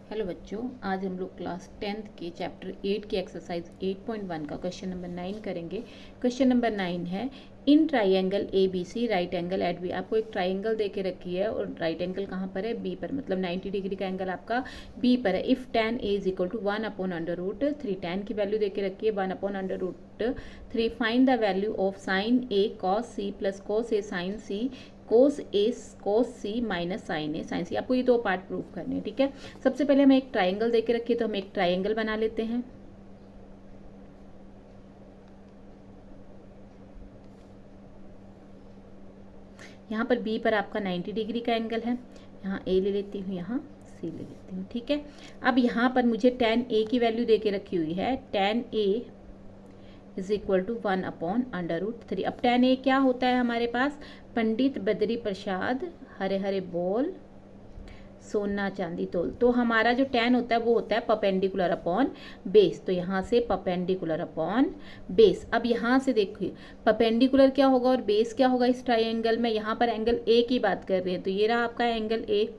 Hello बच्चों, आज हम लोग क्लास 10th के चैप्टर 8 की एक्सरसाइज 8.1 का क्वेश्चन नंबर 9 करेंगे। क्वेश्चन नंबर 9 है, in triangle A B C right angle at B. आपको एक ट्राइंगल दे के रखी है और राइट एंगल कहाँ पर है? बी पर, मतलब 90 डिग्री का एंगल आपका बी पर है। If tan A is equal to 1/√3, tan की वैल्यू दे के रखी है 1/√3। Find the value of sine A cos C plus cos A sine C cos C minus sine A sine C. आपको ये दो पार्ट प्रूव करने हैं, ठीक है। सबसे पहले हमें एक ट्राइंगल देके रखिए, तो हम एक ट्राइंगल बना लेते हैं। यहाँ पर बी पर आपका 90 डिग्री का एंगल है, यहाँ ए ले लेती हूँ, यहाँ सी ले लेती हूँ, ठीक है। अब यहाँ पर मुझे tan ए की वैल्यू देके रखी हुई है, tan A is equal to 1/√3। अब tan ए क्या होता है हमारे पास? पंडित बद्री प्रसाद हरे हरे बोल सोना चांदी तोल। तो हमारा जो tan होता है वो होता है परपेंडिकुलर अपॉन बेस। तो यहाँ से परपेंडिकुलर अपॉन बेस। अब यहाँ से देखिए परपेंडिकुलर क्या होगा और बेस क्या होगा इस ट्राइंगल में। यहाँ पर एंगल ए की बात कर रहे हैं, तो ये रहा आपका एंगल ए,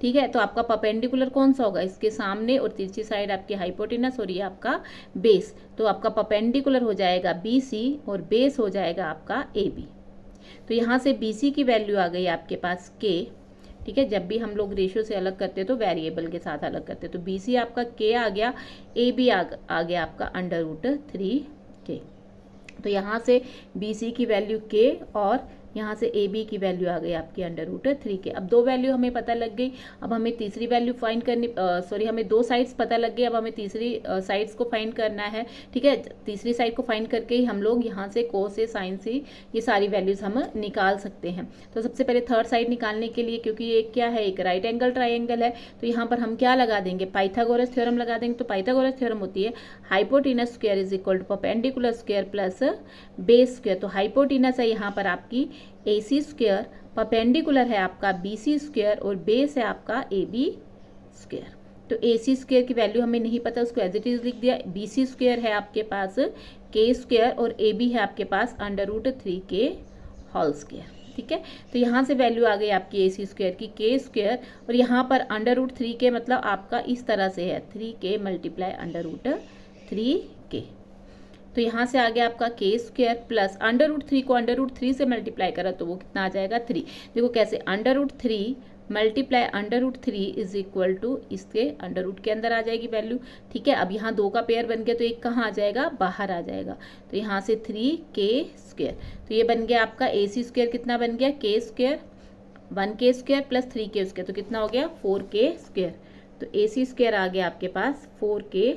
ठीक है। तो आपका परपेंडिकुलर कौन सा होगा? इसके सामने और तिरछी साइड आपकी हाइपोटेनस और ये आपका बेस। तो आपका परपेंडिकुलर हो जाएगा BC और बेस हो जाएगा आपका AB। तो यहाँ से BC की वैल्यू आ गई आपके पास K, ठीक है। जब भी हम लोग रेशियो से अलग करते हैं तो वेरिएबल के साथ अलग करते हैं। तो BC आपका K आ गया, AB आ गया आपका √3K। तो यहाँ से BC की वैल्यू K और यहाँ से AB की वैल्यू आ गई आपकी √3K। अब दो वैल्यू हमें पता लग गई। अब हमें तीसरी वैल्यू फाइंड करनी, हमें दो साइड्स पता लग गई। अब हमें तीसरी साइड्स को फाइंड करना है, ठीक है। तीसरी साइड को फाइंड करके ही हम लोग यहाँ से कोस से साइन से ये सारी वैल्यूज हम निकाल सकते हैं। तो सबसे पहले थर्ड साइड निकालने के लिए, क्योंकि ये क्या है, एक राइट एंगल ट्राइंगल है, तो यहाँ पर हम क्या लगा देंगे? पाइथागोरस थ्योरम लगा देंगे। तो पाइथागोरस थ्योरम होती है hypotenuse square is equal to perpendicular square plus base square. तो हाइपोटेनस है यहाँ पर आपकी AC स्क्वायर, परपेंडिकुलर है आपका BC स्क्वायर और बेस है आपका AB स्क्वायर। तो AC स्क्वायर की वैल्यू हमें नहीं पता, उसको एज इट इज लिख दिया। BC स्क्वायर है आपके पास K स्क्वायर और AB है आपके पास √3K होल स्क्वायर, ठीक है। तो यहाँ से वैल्यू आ गई आपकी AC स्क्वायर की K स्क्वायर और यहाँ पर √3K मतलब आपका इस तरह से है 3K मल्टीप्लाई √3K। तो यहाँ से आ गया आपका K स्क्वायर प्लस √3 को √3 से मल्टीप्लाई करा तो वो कितना आ जाएगा 3। देखो कैसे, √3 मल्टीप्लाई √3 इज इक्वल टू इसके √ के अंदर आ जाएगी वैल्यू, ठीक है। अब यहाँ दो का पेयर बन गया तो एक कहाँ आ जाएगा? बाहर आ जाएगा। तो यहाँ से 3K स्क्वायर, तो ये बन गया आपका AC स्क्वायर। कितना बन गया? K square 1K square plus 3K square, तो कितना हो गया? 4K square. तो AC स्क्वायर आ गया आपके पास 4K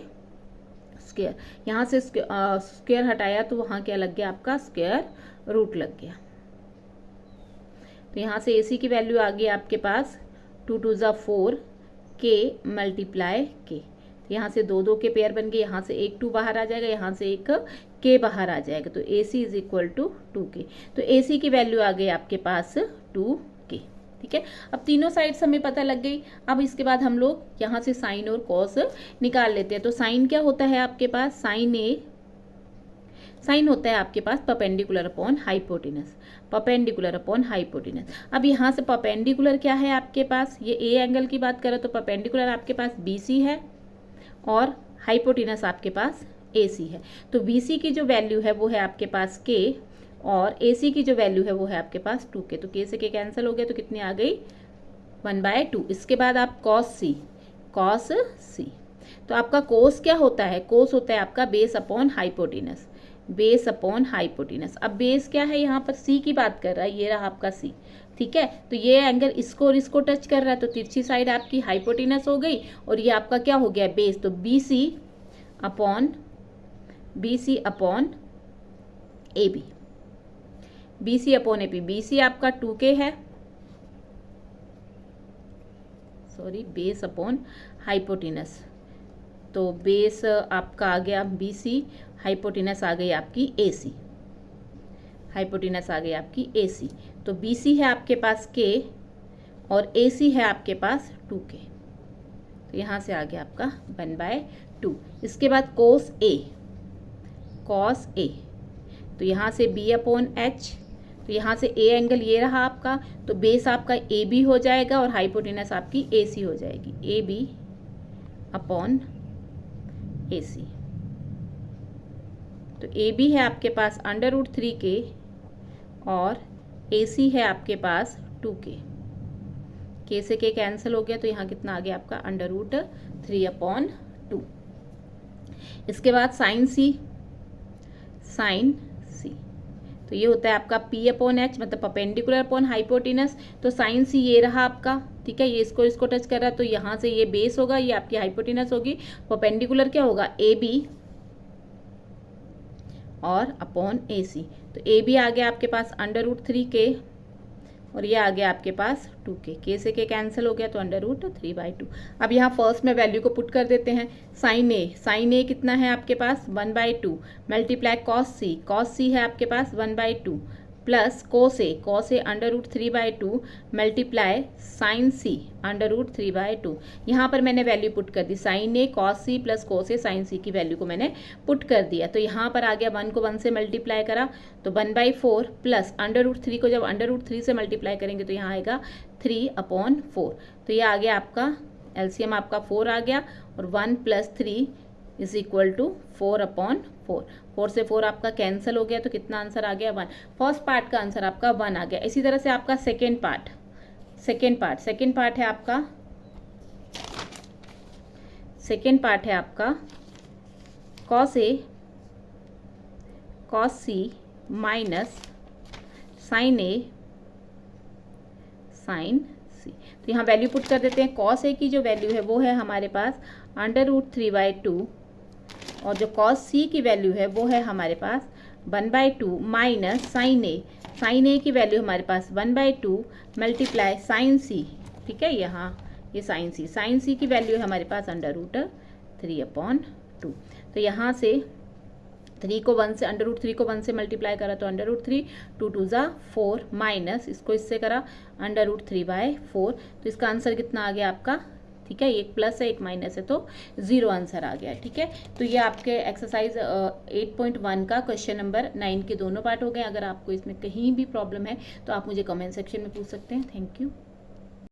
स्क्वायर। यहाँ से स्क्वायर हटाया तो वहाँ क्या लग गया? आपका स्क्वायर रूट लग गया। तो यहाँ से AC की वैल्यू आ गई आपके पास 2 2 ज़ा 4 K मल्टीप्लाई K। तो यहाँ से दो दो के पेयर बन गए, यहाँ से एक 2 बाहर आ जाएगा, यहाँ से एक K बाहर आ जाएगा। तो AC is equal to 2K। तो AC की वैल्यू आ गई आपके पास 2K, ठीक है। अब तीनों साइड्स हमें पता लग गई। अब इसके बाद हम लोग यहाँ से साइन और कॉस निकाल लेते हैं। तो साइन क्या होता है आपके पास? साइन होता है आपके पास perpendicular upon hypotenuse, perpendicular upon hypotenuse. अब यहाँ से परपेंडिकुलर क्या है आपके पास? ये ए एंगल की बात करो तो परपेंडिकुलर आपके पास BC है और हाइपोटेनस आपके पास AC है। तो BC की जो वैल्यू है वो है आपके पास K और AC की जो वैल्यू है वो है आपके पास 2K। तो K से K कैंसिल हो गया तो कितनी आ गई? 1/2। इसके बाद आप cos C। तो आपका कोस क्या होता है? कोस होता है आपका base upon hypotenuse, base upon hypotenuse. अब बेस क्या है? यहाँ पर C की बात कर रहा है, ये रहा आपका C, ठीक है। तो ये एंगल इसको और इसको टच कर रहा है, तो तिरछी साइड आपकी हाइपोटेनस हो गई और ये आपका क्या हो गया? बेस। तो BC upon AB, BC upon AP। BC आपका 2K है, बेस अपॉन हाइपोटेनस। तो बेस आपका आ गया BC, हाइपोटेनस आ गई आपकी AC, हाइपोटेनस आ गई आपकी AC। तो BC है आपके पास K और AC है आपके पास 2K। तो यहाँ से आ गया आपका 1/2। इसके बाद cos A, तो यहाँ से B अपॉन H। तो यहाँ से A एंगल ये रहा आपका, तो बेस आपका AB हो जाएगा और हाइपोटेनस आपकी AC हो जाएगी, AB अपॉन AC। तो AB है आपके पास √3k और AC है आपके पास 2k। k से k कैंसिल हो गया तो यहाँ कितना आ गया आपका √3/2। इसके बाद साइन C, तो ये होता है आपका P/H, मतलब परपेंडिकुलर अपॉन हाइपोटेनस। तो साइन C ये रहा आपका, ठीक है, ये इसको टच कर रहा है, तो यहाँ से ये बेस होगा, ये आपकी हाइपोटेनस होगी, परपेंडिकुलर क्या होगा AB और अपॉन AC। तो AB आ गया आपके पास √3k और ये आ गया आपके पास 2k। k से k कैंसिल हो गया तो √3/2। अब यहाँ फर्स्ट में वैल्यू को पुट कर देते हैं। साइन ए कितना है आपके पास 1/2 मल्टीप्लाई कॉस C है आपके पास 1/2 प्लस कोस ए √3/2 मल्टीप्लाई साइन C √3/2। यहाँ पर मैंने वैल्यू पुट कर दी, sign A cos C plus cos A sign C की वैल्यू को मैंने पुट कर दिया। तो यहाँ पर आ गया 1 को 1 से मल्टीप्लाई करा तो 1/4 प्लस √3 को जब √3 से मल्टीप्लाई करेंगे तो यहाँ आएगा 3/4। तो ये आ गया आपका एलसीएम, आपका 4 आ गया और 1 + 3 = 4/4। 4 से 4 आपका कैंसिल हो गया तो कितना आंसर आ गया 1। फर्स्ट पार्ट का आंसर आपका 1 आ गया। इसी तरह से आपका सेकेंड पार्ट है आपका, cos C minus sine C। तो यहाँ वैल्यू पुट कर देते हैं। कॉस A की जो वैल्यू है वो है हमारे पास √3/2 और जो कॉस C की वैल्यू है वो है हमारे पास 1/2 माइनस साइन A की वैल्यू हमारे पास 1/2 मल्टीप्लाई साइन C, ठीक है, यहाँ ये साइन C की वैल्यू है हमारे पास √3/2। तो यहाँ से 3 को 1 से √3 को 1 से मल्टीप्लाई करा तो √3, 2 2 ज़ा 4 माइनस इसको इससे करा √3/4। तो इसका आंसर कितना आ गया आपका, ठीक है, एक प्लस है एक माइनस है तो 0 आंसर आ गया, ठीक है। तो ये आपके एक्सरसाइज 8.1 का क्वेश्चन नंबर 9 के दोनों पार्ट हो गए। अगर आपको इसमें कहीं भी प्रॉब्लम है तो आप मुझे कमेंट सेक्शन में पूछ सकते हैं। Thank you.